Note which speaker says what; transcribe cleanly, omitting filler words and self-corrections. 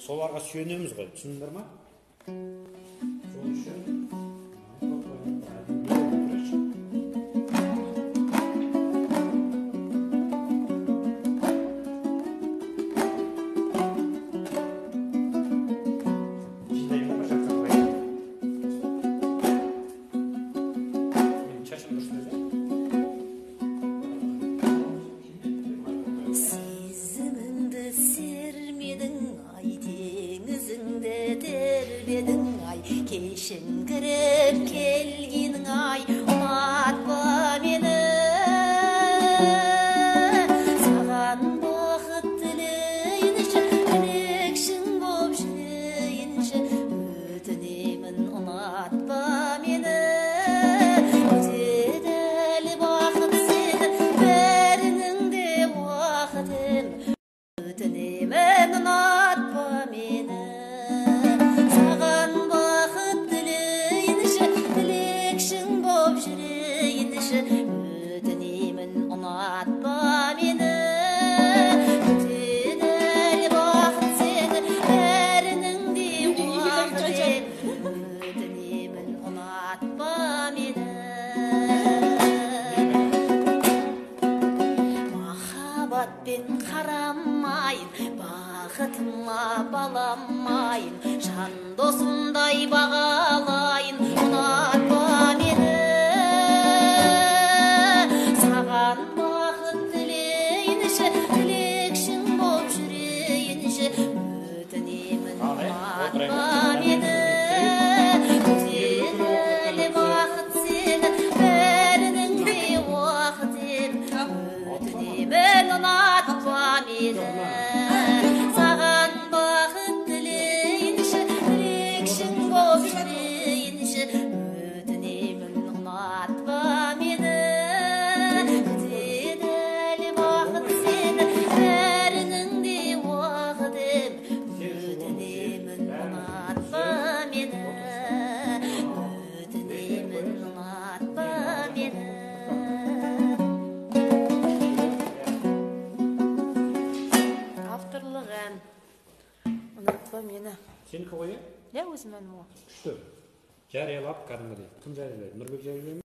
Speaker 1: соларға сүйенеміз ғой, түсіндіңдер ма? Сол үшін
Speaker 2: кешіңгіріп келгенің ай, ұнатпа мені. Саған бақыт тілейінші, тілекшің боп жүрейінші, өтінемін ұнатпа мені. Өтеді әлі бақыт сені, бәрінің де уақытым, өтінемін ұнатпа мені. Өтінемін ұнатпа мені. Өтеді әлі бақыт сені, бәрінің де уақытым, өтінемін ұнатпа мені. Махаббатпен қарамайын, бақытыма баламайын, жан досымдай бағалайын, ұнатпа мені. Өтінемін ұнатпа мені. Өтеді әлі бақыт сені, бәрінің де уақытым, өтінемін ұнатпа мені. Саған бақыт тілейінші, тілекшің боп жүрейінші, өтінемін ұнатпа мені. Өтеді әлі бақыт сені, бәрінің де уақытым, өтінемін ұнатпа мені. Өтінемін ұнатпа мені. Авторлық ән ұнатпа мені.
Speaker 1: Сенікі ғой?
Speaker 2: Иә, өзім әнім ол.
Speaker 1: Күшті. Жариялап кәдімгідей. Кім жариялайды? Нұрбек жариялайды ма?